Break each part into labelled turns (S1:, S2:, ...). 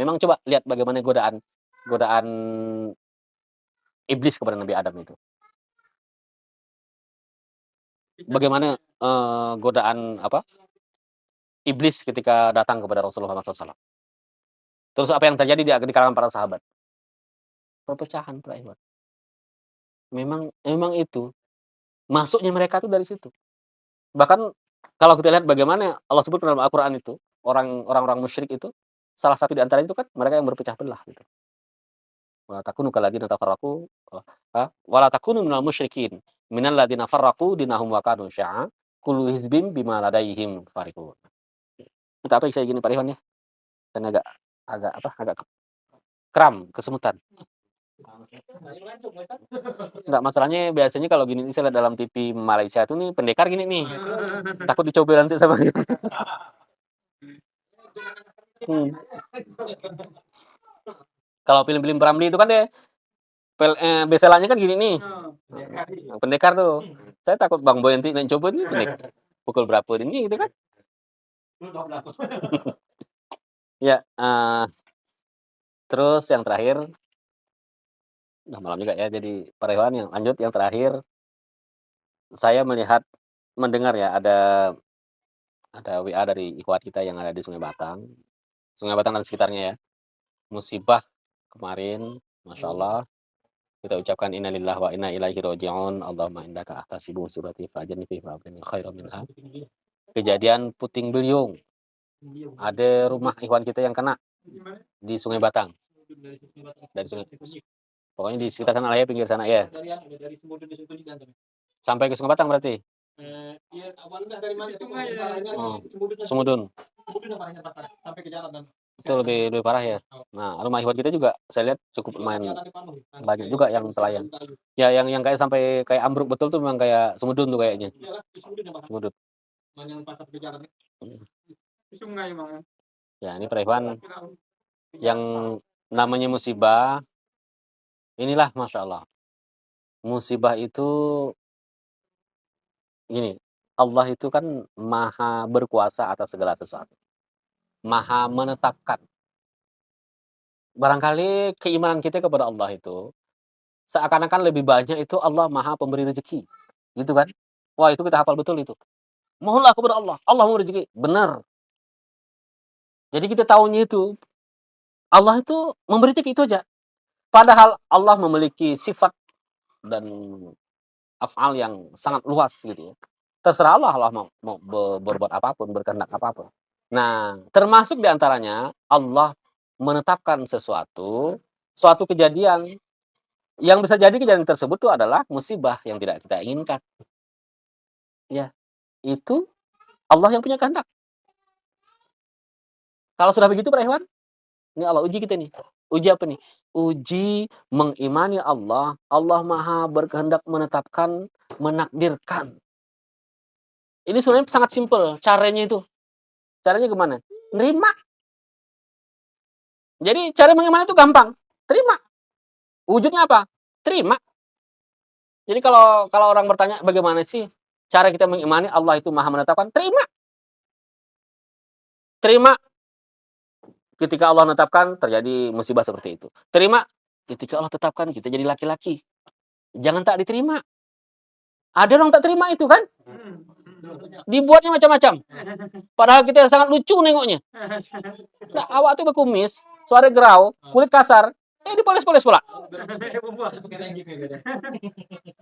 S1: Memang coba lihat bagaimana godaan godaan iblis kepada Nabi Adam itu. Bagaimana, godaan apa, iblis ketika datang kepada Rasulullah SAW. Terus apa yang terjadi di kalangan para sahabat? Perpecahan, Pak Iwan. Memang memang itu, masuknya mereka tuh dari situ. Bahkan kalau kita lihat bagaimana Allah sebut dalam Al-Qur'an itu, orang-orang musyrik itu, salah satu di antara itu kan mereka yang berpecah belah gitu. Wala takunu kalladzina tafarraqu wala takunu minal musyrikin, minal ladzina farraqu dinahum wa kanu syi'a, kullu hizbin bima ladaihim farihun. Kita apa saya gini Pak Iwan ya? Dan agak agak apa, agak kram, kesemutan. Enggak, masalahnya biasanya kalau gini nih saya lihat dalam TV Malaysia tuh nih pendekar gini nih. Takut dicoba nanti sama dia. Kalau film-film Ramli itu kan deh beselannya kan gini nih. Pendekar tuh. Saya takut Bang Boy nanti coba nih pendekar. Pukul berapa ini gitu kan. Ya, terus yang terakhir, udah malam juga ya, jadi Pak Rewan yang lanjut yang terakhir, saya mendengar ya ada WA dari ikhwan kita yang ada di Sungai Batang dan sekitarnya ya. Musibah kemarin, Masya Allah, kita ucapkan innalillahi wa inna ilaihi raji'un. Allahumma indaka ahtasibu surati fajani fi fa'abdani khairan minha. Kejadian puting beliung. Ada rumah ikhwan kita yang kena di Sungai Batang. Dari Sungai. Pokoknya di sekitar sana lah ya, pinggir sana ya. Sampai ke Sungai Batang berarti? Iya, awalnya dari mana sungai ya? Semudun. Sampai ke jalan. Itu lebih parah ya. Nah, rumah ikhwan kita juga saya lihat cukup lumayan banyak juga yang telayang. Ya, yang kayak sampai kayak ambruk betul tuh memang kayak Semudun tuh kayaknya. Semudun. Ya, ini Pak Ikhwan yang namanya musibah. Inilah Masya Allah. Musibah itu gini, Allah itu kan maha berkuasa atas segala sesuatu. Maha menetapkan. Barangkali keimanan kita kepada Allah itu seakan-akan lebih banyak itu Allah maha pemberi rezeki. Gitu kan? Wah, itu kita hafal betul itu. Mohonlah kepada Allah, Allah memberi rezeki. Benar. Jadi kita tahunya itu Allah itu memberi rezeki itu aja. Padahal Allah memiliki sifat dan af'al yang sangat luas gitu ya. Terserah Allah mau berbuat apapun, berkehendak apapun. Nah, termasuk di antaranya Allah menetapkan suatu kejadian yang bisa jadi kejadian tersebut itu adalah musibah yang tidak kita inginkan. Ya, itu Allah yang punya kehendak. Kalau sudah begitu Pak Ikhwan, ini Allah uji kita nih. Uji apa nih? Uji mengimani Allah. Allah maha berkehendak menetapkan, menakdirkan. Ini sebenarnya sangat simpel caranya itu. Caranya gimana? Nerima. Jadi cara mengimani itu gampang. Terima. Wujudnya apa? Terima. Jadi kalau orang bertanya bagaimana sih cara kita mengimani Allah itu maha menetapkan? Terima. Terima. Ketika Allah menetapkan terjadi musibah seperti itu. Terima. Ketika Allah tetapkan kita jadi laki-laki. Jangan tak diterima. Ada orang tak terima itu kan? Dibuatnya macam-macam. Padahal kita sangat lucu nengoknya. Nah, awak tuh berkumis, suara gerau, kulit kasar, dipoles-poles pula.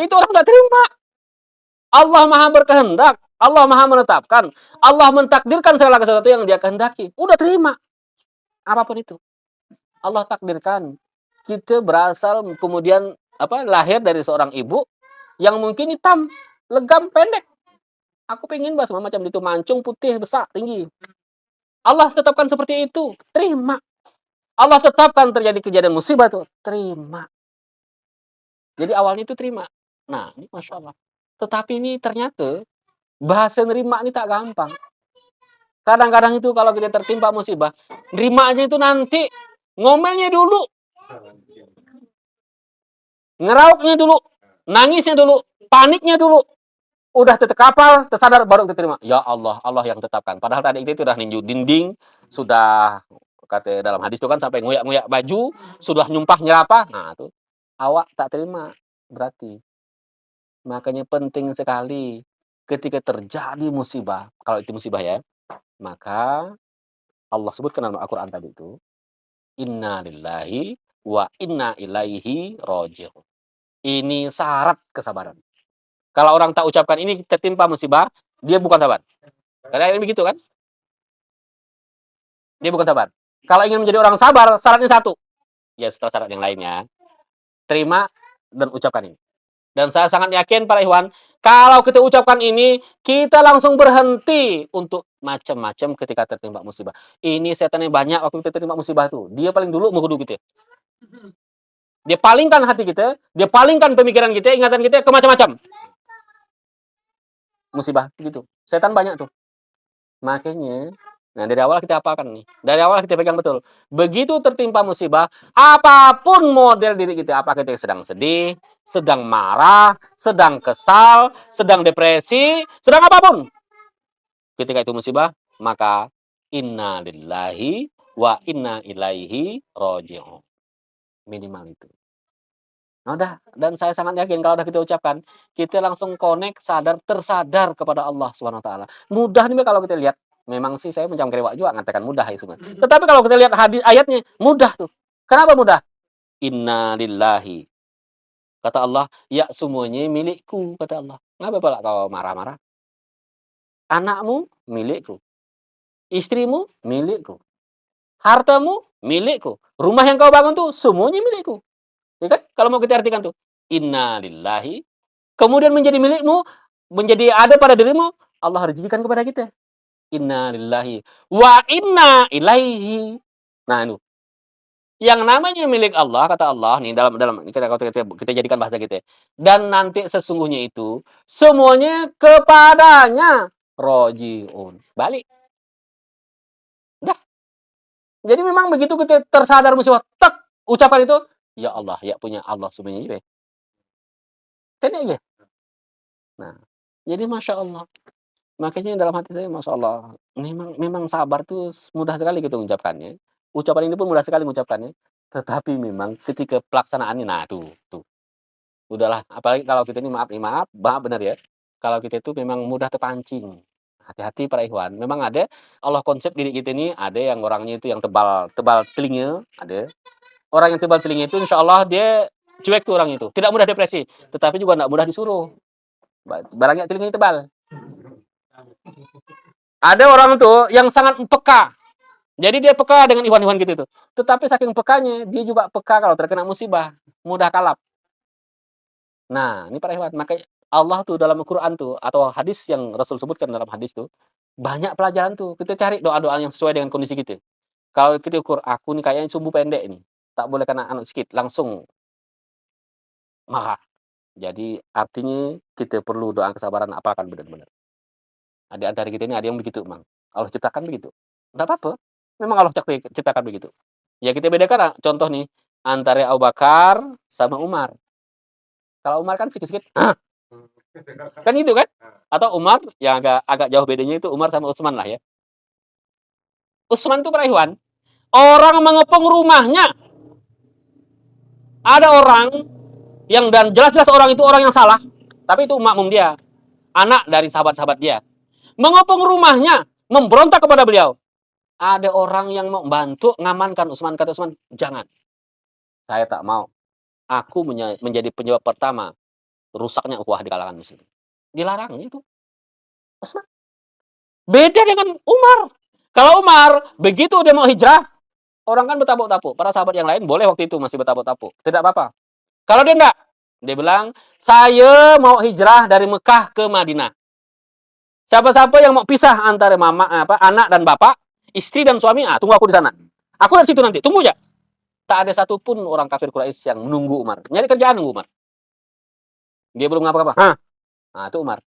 S1: Itu orang tak terima. Allah maha berkehendak, Allah maha menetapkan, Allah mentakdirkan segala sesuatu yang dia kehendaki. Udah terima. Apapun itu. Allah takdirkan. Kita berasal kemudian lahir dari seorang ibu yang mungkin hitam, legam, pendek. Aku pengen semua macam itu, mancung, putih, besar, tinggi. Allah tetapkan seperti itu, terima. Allah tetapkan terjadi kejadian musibah itu, terima. Jadi awalnya itu terima. Nah, ini Masya Allah. Tetapi ini ternyata bahasa nerima ini tak gampang. Kadang-kadang itu kalau kita tertimpa musibah, nerimanya itu nanti ngomelnya dulu. Ngerauknya dulu, nangisnya dulu, paniknya dulu. Udah terkapar, tersadar baru kita terima. Ya Allah, Allah yang tetapkan. Padahal tadi itu sudah ninju dinding, sudah kata dalam hadis itu kan sampai ngoyak-ngoyak baju, sudah nyumpah nyerapah. Nah, itu awak tak terima berarti. Makanya penting sekali ketika terjadi musibah, kalau itu musibah ya, maka Allah sebutkan dalam Al-Qur'an tadi itu, "Inna lillahi wa inna ilaihi raji'un." Ini syarat kesabaran. Kalau orang tak ucapkan ini tertimpa musibah, dia bukan sabar. Karena begitu kan? Dia bukan sabar. Kalau ingin menjadi orang sabar, syaratnya satu. Ya setelah syarat yang lainnya, terima dan ucapkan ini. Dan saya sangat yakin para ikhwan, kalau kita ucapkan ini, kita langsung berhenti untuk macam-macam ketika tertimpa musibah. Ini setan yang banyak waktu kita tertimpa musibah itu. Dia paling dulu menggoda kita. Dia palingkan hati kita, dia palingkan pemikiran kita, ingatan kita ke macam-macam. Musibah gitu. Setan banyak tuh. Makanya, nah dari awal kita apakan nih? Dari awal kita pegang betul. Begitu tertimpa musibah, apapun model diri kita, apa kita sedang sedih, sedang marah, sedang kesal, sedang depresi, sedang apapun. Ketika itu musibah, maka inna lillahi wa inna ilaihi raji'un. Minimal itu. Nah, udah, dan saya sangat yakin kalau udah kita ucapkan, kita langsung connect, sadar, tersadar kepada Allah Subhanahu wa taala. Mudah nih kalau kita lihat. Memang sih saya macam kerewak juga mengatakan mudah itu. Tetapi kalau kita lihat hadis ayatnya, mudah tuh. Kenapa mudah? Inna lillahi. Kata Allah, ya semuanya milikku, kata Allah. Ngapa pula kau marah-marah? Anakmu milikku. Istrimu milikku. Hartamu milikku. Rumah yang kau bangun tuh semuanya milikku. Ya kan? Kalau mau kita artikan tuh, inna lillahi, kemudian menjadi milikmu, menjadi ada pada dirimu, Allah rezekikan kepada kita. Inna lillahi wa inna ilaihi. Nah, itu. Yang namanya milik Allah, kata Allah nih dalam dalam kita jadikan bahasa kita. Dan nanti sesungguhnya itu semuanya kepadanya rojiun. Balik. Udah. Jadi memang begitu kita tersadar musibah, tek ucapan itu, ya Allah, ya punya Allah semuanya. Tadi aja. Nah, jadi masya Allah. Makanya dalam hati saya, masya Allah, memang sabar tuh mudah sekali kita mengucapkannya. Ucapan ini pun mudah sekali mengucapkannya. Tetapi memang ketika pelaksanaannya, nah tuh. Udahlah, apalagi kalau kita ini maaf benar ya. Kalau kita itu memang mudah terpancing. Hati-hati para ikhwan. Memang ada Allah konsep diri kita ini, ada yang orangnya itu yang tebal telinga, ada. Orang yang tebal telinga itu insya Allah dia cuek tuh orang itu. Tidak mudah depresi, tetapi juga tidak mudah disuruh. Barangnya telinganya tebal. Ada orang tuh yang sangat peka. Jadi dia peka dengan ikhwan-ikhwan gitu tuh. Tetapi saking pekanya, dia juga peka kalau terkena musibah, mudah kalap. Nah, ini para ikhwan, makanya Allah tuh dalam Al-Qur'an tuh atau hadis yang Rasul sebutkan dalam hadis tuh, banyak pelajaran tuh. Kita cari doa-doa yang sesuai dengan kondisi kita. Kalau kita ukur, aku nih kayaknya sumbu pendek ini, tak boleh kena anu sikit, langsung marah. Jadi artinya kita perlu doa kesabaran apalkan benar-benar. Di antara kita ini ada yang begitu, Mang. Allah ciptakan begitu. Enggak apa-apa. Memang Allah ciptakan begitu. Ya kita bedakan contoh nih antara Abu Bakar sama Umar. Kalau Umar kan sikit-sikit, kan gitu kan? Atau Umar yang agak jauh bedanya itu Umar sama Utsman lah ya. Utsman itu para ikhwan, orang mengepung rumahnya. Ada orang yang dan jelas-jelas orang itu orang yang salah, tapi itu makmum dia, anak dari sahabat-sahabat dia. Mengepung rumahnya, memberontak kepada beliau. Ada orang yang mau bantu ngamankan Utsman, kata Utsman, jangan. Saya tak mau. Aku menjadi penyebab pertama rusaknya ukhuwah di kalangan muslim. Dilarangnya itu. Utsman. Beda dengan Umar. Kalau Umar, begitu dia mau hijrah, orang kan bertapuk-tapuk. Para sahabat yang lain boleh waktu itu masih bertapuk-tapuk. Tidak apa-apa. Kalau dia enggak, dia bilang, saya mau hijrah dari Mekah ke Madinah. Siapa-siapa yang mau pisah antara anak dan bapak, istri dan suami, tunggu aku di sana. Aku dari situ nanti, tunggu ya. Tak ada satupun orang kafir Quraisy yang menunggu Umar. Nyari kerjaan nunggu Umar. Dia belum ngapa-ngapa. Nah, itu Umar.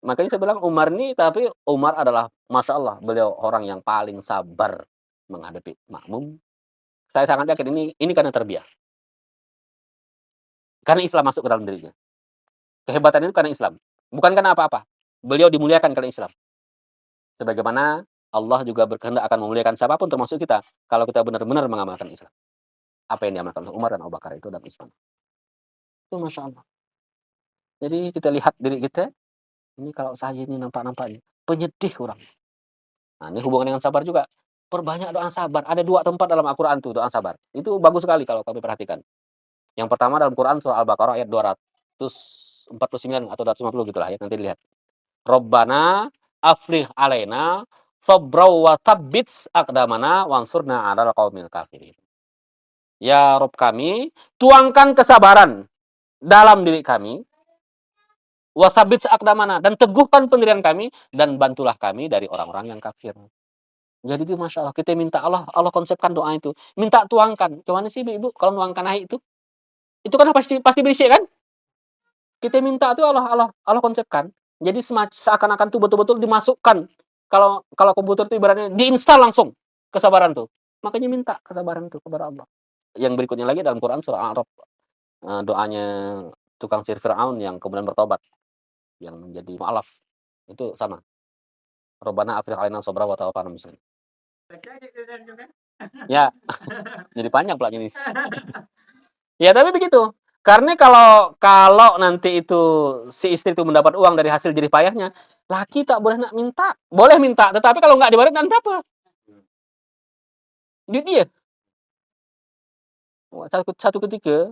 S1: Makanya saya bilang Umar ini, tapi Umar adalah, Masya Allah, beliau orang yang paling sabar menghadapi makmum. Saya sangat yakin ini karena terbiah. Karena Islam masuk ke dalam dirinya. Kehebatan itu karena Islam. Bukan karena apa-apa. Beliau dimuliakan karena Islam. Sebagaimana Allah juga berkehendak akan memuliakan siapapun termasuk kita, kalau kita benar-benar mengamalkan Islam. Apa yang diamalkan oleh Umar dan Abu Bakar itu dalam Islam. Itu Masya Allah. Jadi kita lihat diri kita, ini kalau saya ini nampak-nampaknya penyedih orang. Nah, ini hubungan dengan sabar juga. Perbanyak doa sabar. Ada 2 tempat dalam Al-Quran tuh doa sabar. Itu bagus sekali kalau kami perhatikan. Yang pertama dalam Quran surah Al-Baqarah ayat 249 atau 250 gitulah ya, nanti dilihat. Rabbana afrigh alaina sabrau wa tsabbits aqdamana wansurna 'alal qaumil kafirin. Ya Rabb kami, tuangkan kesabaran dalam diri kami, wa tsabbits aqdamana, dan teguhkan pendirian kami dan bantulah kami dari orang-orang yang kafir. Jadi itu Masya Allah, kita minta Allah konsepkan doa itu. Minta tuangkan. Gimana sih Ibu kalau nuangkan air itu? Itu kan pasti berisik kan? Kita minta tuh Allah konsepkan. Jadi seakan-akan tuh betul-betul dimasukkan. Kalau komputer tuh ibaratnya diinstal langsung kesabaran tuh. Makanya minta kesabaran tuh kepada Allah. Yang berikutnya lagi dalam Quran surah A'raf, doanya tukang sihir Firaun yang kemudian bertobat, yang menjadi mu'alaf. Itu sama. Rabbana afrigh 'alaina sabra wa tawaffana muslimin. Ya, jadi panjang pula ini. Ya, tapi begitu. Karena kalau nanti itu si istri itu mendapat uang dari hasil jerih payahnya, laki tak boleh nak minta. Boleh minta, tetapi kalau nggak dibalik nanti apa? Duit dia. Satu ketika,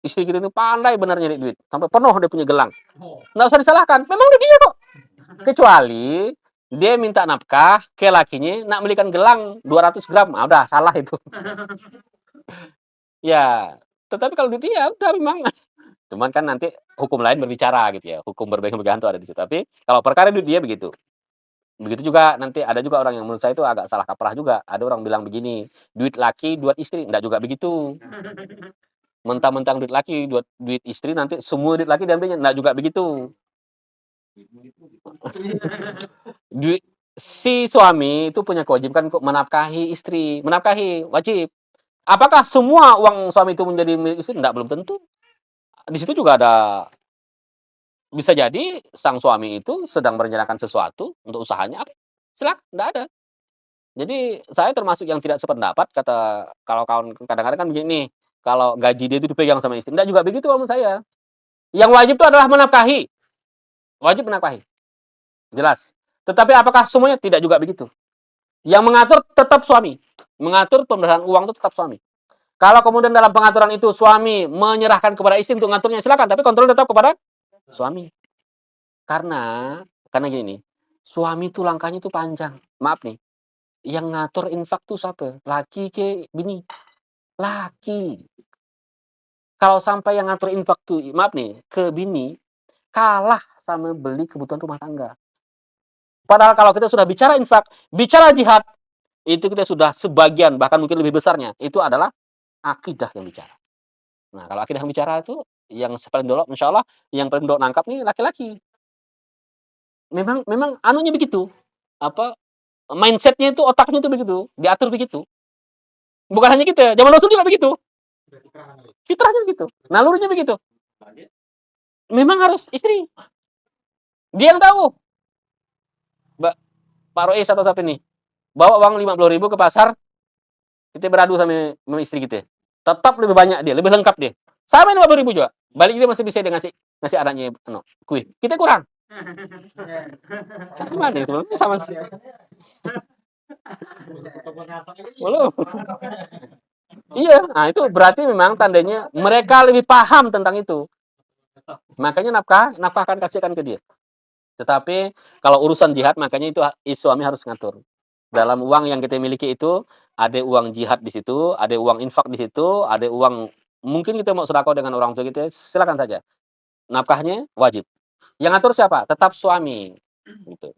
S1: istri kita itu pandai benar nyari duit. Sampai penuh dia punya gelang. Nggak usah disalahkan. Memang duit dia kok. Kecuali dia minta nafkah ke lakinya, nak belikan gelang 200 gram. Ah, udah, salah itu. Ya, tetapi kalau duit dia, udah memang. Cuman kan nanti hukum lain berbicara gitu ya. Hukum bergantung ada di situ. Tapi kalau perkara duit dia begitu. Begitu juga nanti ada juga orang yang menurut saya itu agak salah kaprah juga. Ada orang bilang begini, duit laki, duit istri. Enggak juga begitu. Mentang-mentang duit laki, duit istri, nanti semua duit laki diambilnya. Enggak juga begitu. Si suami itu punya kewajiban untuk menafkahi istri. Menafkahi, wajib. Apakah semua uang suami itu menjadi milik istri? Enggak, belum tentu. Di situ juga ada, bisa jadi sang suami itu sedang merencanakan sesuatu untuk usahanya. Silakan, enggak ada. Jadi saya termasuk yang tidak sependapat, kata kalau kawan kadang-kadang kan begini, kalau gaji dia itu dipegang sama istri. Enggak juga begitu kalau menurut saya. Yang wajib itu adalah menafkahi. Wajib menafkahi. Jelas. Tetapi apakah semuanya? Tidak juga begitu. Yang mengatur tetap suami. Mengatur pemberian uang itu tetap suami. Kalau kemudian dalam pengaturan itu suami menyerahkan kepada istri untuk ngaturnya, silakan. Tapi kontrol tetap kepada suami. Karena gini nih, suami itu langkahnya itu panjang. Maaf nih, yang ngatur infak tuh siapa? Laki ke bini? Laki. Kalau sampai yang ngatur infak tuh, maaf nih, ke bini, kalah sama beli kebutuhan rumah tangga. Padahal kalau kita sudah bicara infak, bicara jihad, itu kita sudah sebagian, bahkan mungkin lebih besarnya, itu adalah akidah yang bicara. Nah, kalau akidah yang bicara itu, yang paling dulu, insya Allah, yang paling dulu nangkap nih laki-laki. Memang anunya begitu, apa, mindsetnya itu, otaknya itu begitu, diatur begitu. Bukan hanya kita, zaman Rasul juga begitu. Fitrahnya begitu, nalurinya begitu. Memang harus istri. Dia yang tahu. Pak Rois atau siapa nih, bawa uang 50.000 ke pasar, kita beradu sama istri kita. Tetap lebih banyak dia, lebih lengkap dia. Sama 50.000 juga. Balik dia masih bisa dia ngasih anaknya kue. Kita kurang. Gimana itu? Sama sih. Belum. Iya, nah itu berarti memang tandanya mereka lebih paham tentang itu. Makanya nafkahkan, kasihkan ke dia. Tetapi kalau urusan jihad, makanya itu suami harus ngatur. Dalam uang yang kita miliki itu, ada uang jihad di situ, ada uang infak di situ, ada uang mungkin kita mau sedekah dengan orang tua kita, silakan saja. Nafkahnya wajib. Yang ngatur siapa? Tetap suami. Gitu.